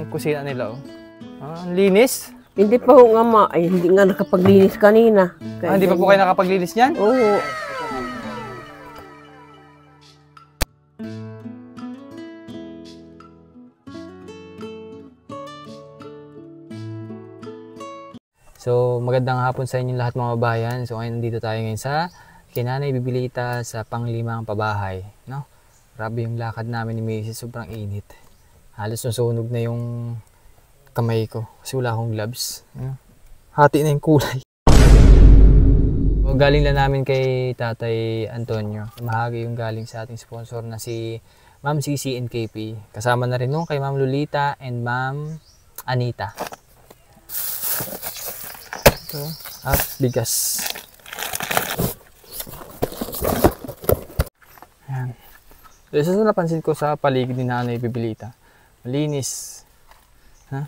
yung kusina nila, oh. Ah, ang linis. Hindi pa ho nga ay hindi nga nakapaglinis kanina. Ah, hindi pa po kayo nakapaglinis niyan? Oo. So, magandang hapon sa inyo lahat mga bayan. So, ngayon dito tayo ngayon sa Kinanay Bibilita sa panglimang pabahay, no? Grabe yung lakad namin ni Macy, sobrang init. Halos nasunog na yung kamay ko kasi wala akong gloves. Hati na yung kulay. So, galing lang namin kay Tatay Antonio. Mahagi yung galing sa ating sponsor na si Ma'am CC NKP. Kasama na rin nung kay Ma'am Lolita and Ma'am Anita. Ito, at bigas. Ayan. So, isa sa napansin ko sa paligid ni Nanay Bibilita, malinis. Ha?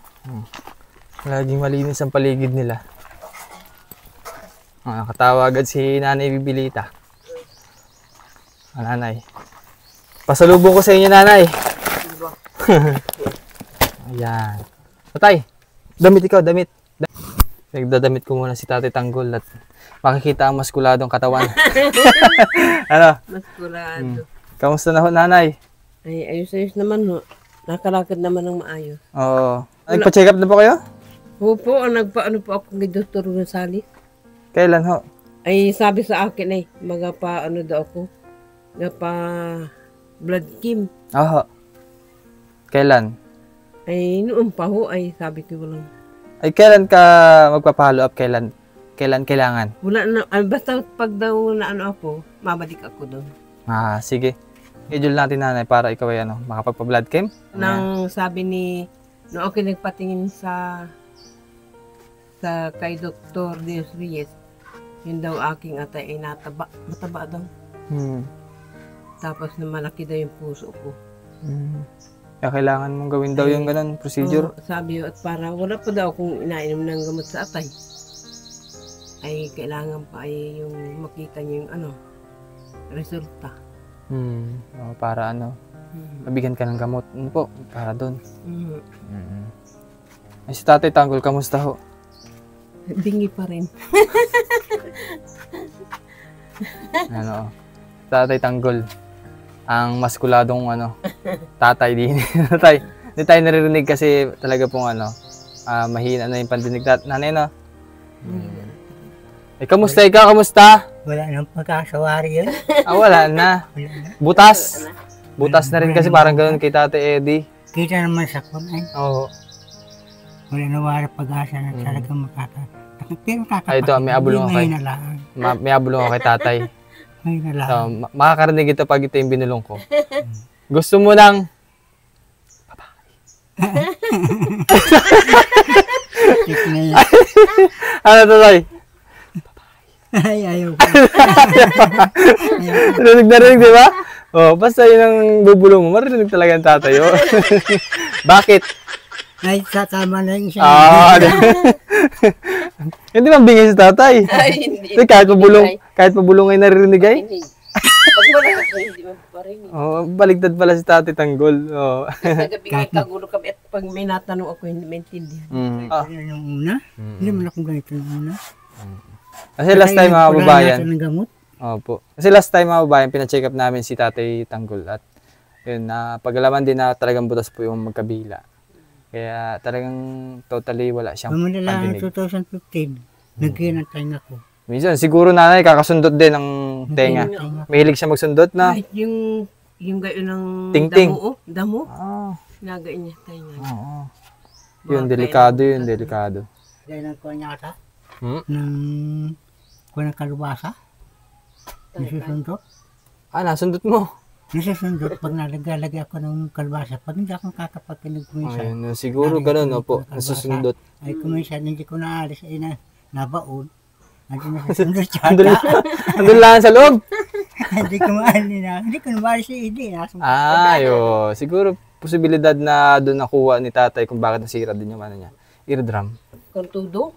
Laging malinis ang paligid nila. Nakatawa agad si Nanay Bibilita. Nanay. Pasalubong ko sa inyo, Nanay. Ayan. Tatay, damit ikaw, damit. Nagdadamit ko muna si Tatay Tanggol at makikita ang maskuladong katawan. Ano? Maskulado. Kamusta na ho, Nanay? Ay, ayos-ayos naman ho. Nakalakad naman ng maayos. Oo. Nagpa-check up na po kayo? Opo, nagpaano po ako kay Dr. Gonzales. Kailan ho? Ay, sabi sa akin ay, magapa-ano daw ako. Gapa blood kim. Oo. Kailan? Ay, noon pa ho, ay sabi ko lang. Ay, kailan ka magpa-follow up? Kailan kailangan? Wala na, basta pag daw na ano ako, mabalik ako doon. Ah, sige. Schedule natin, Nanay, para ikaw ay makapagpa-blood chem. Nang sabi ni, no, okay, nagpatingin sa kay Dr. Dios Reyes, yun daw aking atay ay mataba daw. Tapos na malaki daw yung puso ko. Kaya kailangan mong gawin daw yung ganun procedure. Sabi yun, at para wala pa daw kung inainom ng gamot sa atay, ay kailangan pa ay yung makita niyo yung resulta. Para mabigyan ka ng gamot. Ano po? Para doon. Ay, si Tatay Tanggol, kamusta ho? Bingi pa rin. Ano, Tatay Tanggol, ang maskuladong tatay din. Tatay, hindi tayo naririnig kasi talaga pong mahina na yung pandinig. Nanay, no? Eh, kamusta ikaw? Kamusta? Wala nang pagkasawari yun. Wala na. Butas. Butas na rin kasi parang ganoon kay Tate Eddie. Kita naman sa kunay. Oo. Wala na wala pag-asa na talagang Pero Ay, ito, may abulong ako kay may abulong ako kay Tatay. May nalang. So, makakarinig ito pag ito yung binulong ko. Gusto mo ng ano to, Tay? Ay, ayaw ko. Rinig na rinig, di ba? Basta yun ang bubulong mo, marinig talaga ang tatay. Bakit? Ay, tama na yung siya. Hindi man bingay sa tatay. Ay, hindi. Kahit pabulong ay naririnig ay. Pag wala ka, hindi mo pa rin. Baligtad pala si Tatay Tanggol. Nagabi nga kagulo kami at pag may natanong ako, hindi maintindihan. Yung una? Hindi mo na kung ganito yung una. Kasi last time mga babayan. Ng gamot? Opo. Kasi last time mga babayan, pina-check up namin si Tatay Tanggol at yun, pag-alaman din na talagang butas po yung magkabila. Kaya talagang totally wala siyang pandinig. pandinig. 2015, nagkinatay ako. Minsan, siguro nanay, kakasundot din ng tenga. Mahilig siya magsundot na. Kahit yung gayon ng Ting-ting. damo. Nagayon niya tayo nga. Yun, delikado yun, delikado. Dahil nagkuha niya ka ng kuha ng kalubasa. Nasusundot. Nasundot mo. Nasusundot pag nalagay ako ng kalbasa. Pag hindi akong kakapakinig kuminsan. Ayun, siguro gano'n, opo. Nasusundot. Ay kuminsan, hindi ko naalis ay nabaon. Hindi nasusundot siya. Andun lang sa loob. Hindi ko maalis si Idi. Siguro posibilidad na doon nakuha ni tatay kung bakit nasira din yung niya. Eardrum. Kantudo?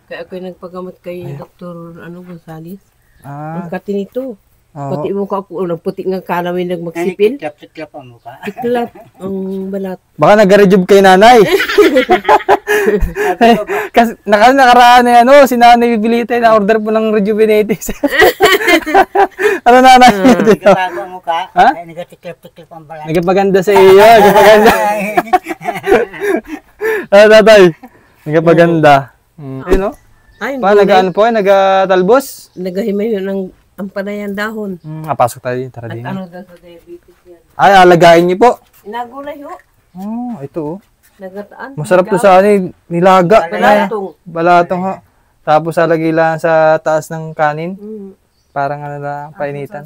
Kaya ako nagpagamot kay Dr. Gonzales. Ah. Ang katinito. Pati mo ka ako, puti nga kalamin nagmagsipil. Tiklap ang mukha. Tiklap ang balat. Baka nag-rejuve kay nanay. Kasi nakaraan na ano, si nanay Bibilita na order po ng rejuvenating. Ano nanay? Nagkatago ang mukha. Ha? Ay, nagatiklap ang balat. Nagpaganda sa iyo. Nagpaganda. Ano tatay? Nagpaganda. Ayun o. Ay, Pa, nag-ano po, nag-talbos? nagahimay yun ang panayan dahon. Pasok tayo dito. Tara At din. ano daw sa diabetes yan. Ay, alagayin niyo po. Inagulay ho. Ito oh. Nagataan. Masarap to sa ano, nilaga. Balatong. Balatong ha. Tapos alagay lang sa taas ng kanin. Mm. Parang ano na, painitan.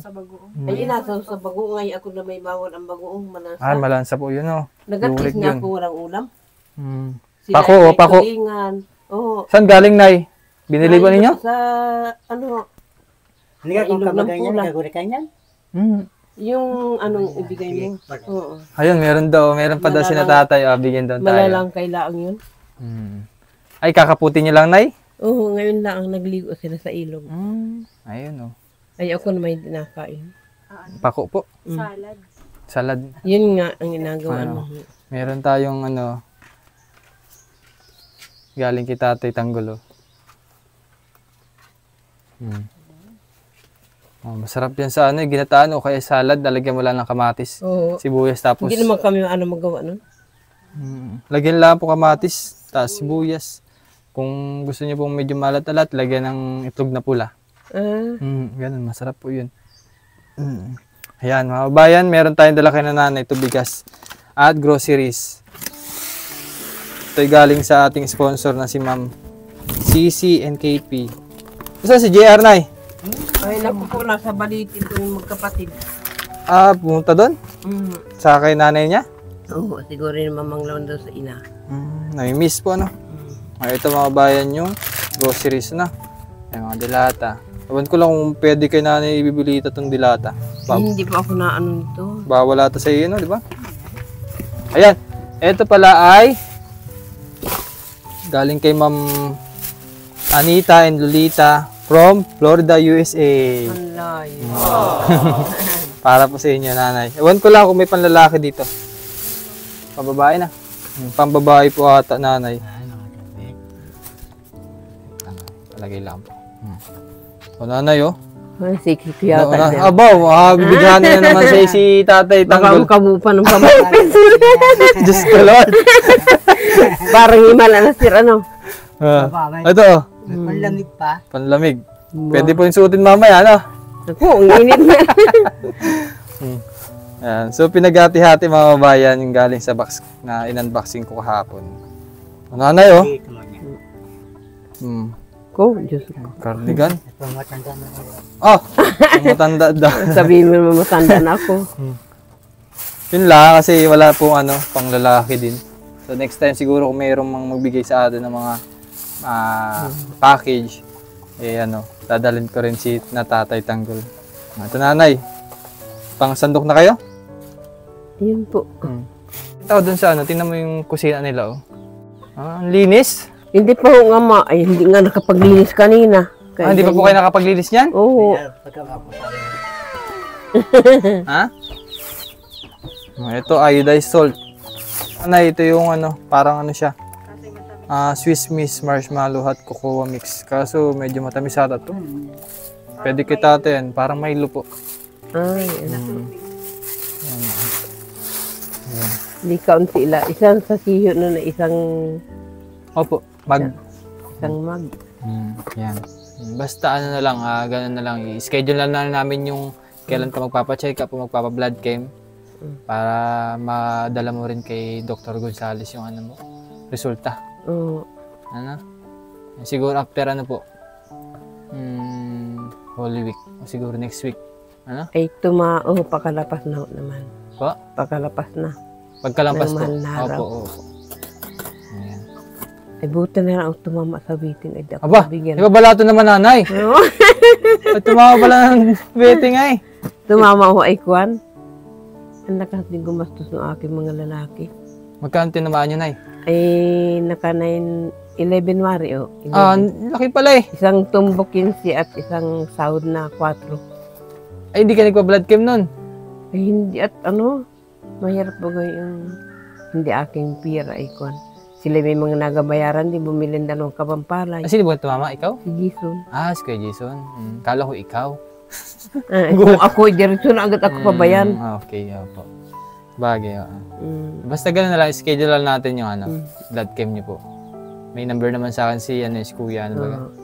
Ay, inasaw sa bagoong. Ay, ako na may bawal ang bagoong manasa. Malansa po yun oh. Nagatis Yurik nga yun. ako walang ulam. Pako, ay may pako. tulingan. Oo. Saan galing, Nay? Binili ba ninyo? Sa, ano, Hindi ka kung Ilog ng kamagay niyan, pula. gagawin ka niyan. yung anong ibigay mo. Oo. Ayun, meron daw. Meron pa daw si Malalang- natatay. Bigyan daw tayo. Malalang kailangan yun. Ay, kakaputi niyo lang, Nay? Oo, ngayon lang ang nagligo sila sa ilog. Ayun oh. Ay, ako na may dinakain. Pako po. Salad. Salad. Yun nga ang ginagawa. Ano? Ano? Meron tayong ano. Galing kay Tatay Tanggol oh. Masarap yan sa ano, ginataan o kaya salad, lalagyan mo lang ng kamatis, Oo. sibuyas tapos. Hindi naman kami magawa nun. Lagyan lang po kamatis, tapos sibuyas. Kung gusto niyo pong medyo malat-alat, lagyan ng itlog na pula. Ganun, masarap po yun. Ayan, mga kabayan, meron tayong dala kay nanay, ito bigas at groceries. Ito'y galing sa ating sponsor na si Ma'am CCNKP. Saan si JR, Nay? Ay, naku po, nasa balitin ko yung magkapatid. Pumunta doon? Sa kay nanay niya? Oo, siguro yung mamanglaw daw sa ina. Nami-miss po, ano? Ito mga bayan yung groceries na. Ay, mga dilata. Ewan ko lang kung pwede kay nanay ibibilita itong dilata. Hindi pa ako na ano nito. Bawal ata sa iyo, no? Di ba? Ayan. Ito pala ay galing kay Ma'am Anita and Lolita from Florida, USA. Ang layo. Para po sa inyo, nanay. Ewan ko lang kung may panlalaki dito. Pambabae na. Pambabae po ata, nanay. Palagay lang po. O, nanay, oh. Ay, siksi ko yata. Abaw, bibigyan na naman sa si Tatay Baka Tanggol. ang kabupa ng pamangkin. Diyos ko, Lord. Parang himala na sir, ano? Ito, oh. Malamig pa. Panlamig. Pwede po yung suotin mamaya, ano? Ako, ang init na. Ayan. So, pinagati-hati mga kabayan yung galing sa box na in-unboxing ko kahapon. Nanay, oh. Dito mo niya. Ko, Diyos ko. Cardigan. Ito matanda na ako. Oh, ang matanda daw. Sabihin mo naman matanda na ako. Yun lang, kasi wala pong ano, pang lalaki din. So, next time siguro kung mayroong mga magbigay sa atin ng mga package, eh ano, dadalhin ko rin si Tatay Tanggol. Ito, nanay. Pang sandok na kayo? Yun po. Ito, dun sa ano, tingnan mo yung kusina nila, oh. Ang linis. Hindi pa ho nga ay hindi nga nakapaglinis kanina. Hindi pa po kayo nakapaglinis niyan? Oo. Ha? Ito, iodized salt. Ito yung ano, parang ano siya. Swiss Miss Marshmallow Hot Cocoa Mix. Kaso medyo matamis ata to. Pwede kita yan, parang Milo po. Ay, hindi kaunti la. Isang sasiyo na isang Opo, mag. isang mag. Yan. Basta ano na lang, ganun na lang. I-schedule lang na namin yung kailan ka magpapacheck up o magpapa-blood chem para madala mo rin kay Dr. Gonzales yung ano mo, resulta. Oo. Ano? Siguro after ano po, Holy Week. O siguro next week. Ano? Ay, pakalapas na ho naman. Po? Pakalapas na. Pagkalampas Ng po. mahal na araw. Opo. Ayan. Ay, buta na lang ako tumama sa bitin. Ay, di ako Aba, bigyan. di ba balato naman nanay? Oo. At tumama pala ng betting ay. Tumama ako ay kwan. Ang lakas din gumastos ng aking mga lalaki. Magkano tinamaan nyo, nay? Ay, naka 11 Mari, oh. 11. Laki pala eh. Isang tumbok 15 at isang sahod na 4. Ay, hindi ka nagpa-blood chem nun. Eh, hindi at mahirap ba yung hindi aking pira ikon. Sila may mga nagabayaran, di bumili ng dalawang kapampalay. Sino ba tumama? Ikaw? Si Jason. Si Kuya Jason. Kala ko ikaw. Kung ako, diretso na agad ako pabayan. Okay, opo. Bagay, Basta gano'n na lang, schedule lang natin yung blood chem niyo po. May number naman sa akin si Kuya,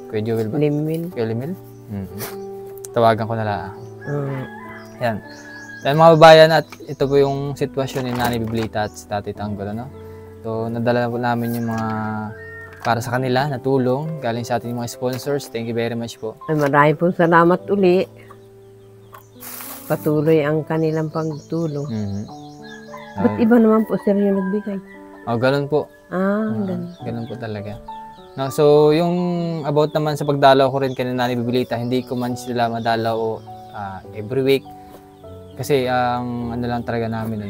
Kuya Joel ba? Limil. Kuya Limil? Tawagan ko na lang. Yan. Yan mga babayan, at ito po yung sitwasyon ni Nanay Biblita at si Tatay Tanggol, So, nadala po namin yung mga para sa kanila na tulong galing sa ating mga sponsors. Thank you very much po. Ay, marami pong salamat uli. Patuloy ang kanilang pagtulong. Ba't iba naman po sir yung nagbigay? Ganun po. Ganun. Ganun po talaga. So, yung about naman sa pagdalaw ko rin kay Nanay Biblita, hindi ko man sila madalaw every week. Kasi ang lang talaga namin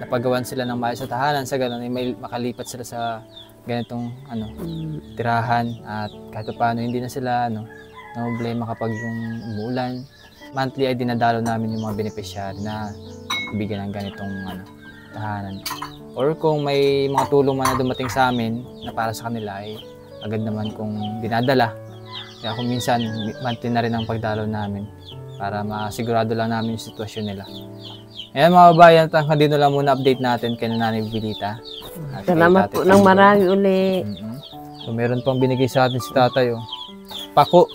napagawan sila ng maayos sa tahanan, sa ganun may makalipat sila sa ganitong tirahan, at kahit paano hindi na sila na problema kapag yung umuulan. Monthly ay dinadalo namin yung mga beneficiary na bigyan ng ganitong tahanan. Or kung may mga tulong man na dumating sa amin na para sa kanila, ay agad naman kung dinadala. Kaya kung minsan monthly na rin ang pagdalo namin para masigurado lang namin yung sitwasyon nila. Ayan mga babayan, hanggang dito lang muna update natin kay Nanay Biblita. Salamat po ng marami uli. So meron pang binigay sa atin si Tatay. Pako.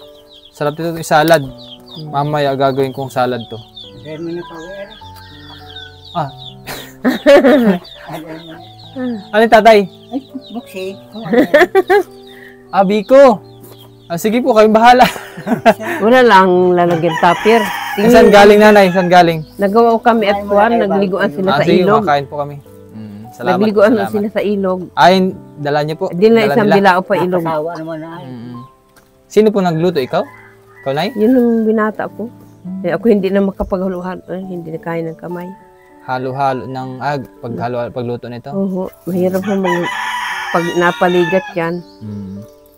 Sarap dito yung salad. Mamaya gagawin kong salad to. Dahil mo na power. Ano yung Tatay? Ay, buksi. Biko. Sige po, kayong bahala. Wala lang lalagyan tapir. Saan galing Nanay? Saan galing? Nagawa kami at kuwan, nagliguan sila sa Sige, ilog. makain po kami. Salamat. Nagliguan sila sa ilog. Ay, dala niyo po. Di na isang bilao pa ilog. Kasawa naman na. Sino po nagluto? Ikaw? Ikaw, Nay? Yun ang binata ko. Eh, ako hindi na makapaghaluhan. Hindi na kaya ng kamay. Halo-halo ng pagluto nito? Oo. Mahirap naman pag napaligat yan.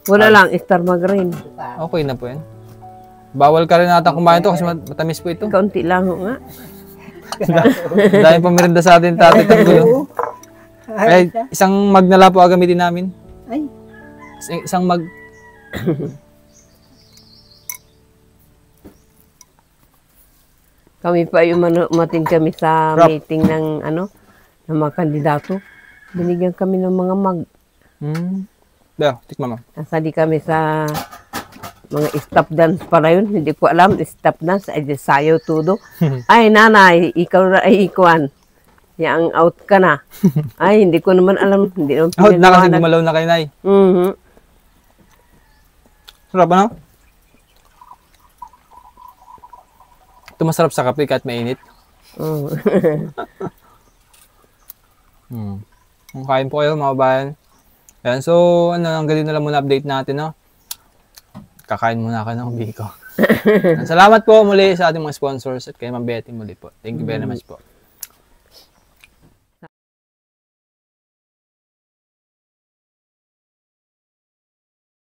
Wala lang, star margarine. Okay na po yan. Bawal ka rin natin kumain to kasi matamis po ito. Kaunti lang nga. Dahil pamirinda sa atin, Tatay Tanggol. Ay, isang mag na lang po gamitin namin. Ay. Isang mag. Kami pa yung mating kami sa meeting ng ng mga kandidato. Binigyan kami ng mga mag. Tikman mo. Nasali kami sa mga stop dance pala yun. Hindi ko alam. Stop dance. Ay, sayo todo. Ay, nanay, ikaw na ay ikuan. Yang out ka na. Ay, hindi ko naman alam. Hindi naman Out na kasi gumalaw na kayo, Nay. Sarap ano? Ito masarap sa kape kahit mainit. Kain po kayo mga bayan. Ayan, so hanggang dito na lang muna update natin, Kakain muna ako ng biko. Salamat po muli sa ating mga sponsors at kay Ma'am Betty muli po. Thank you very much po.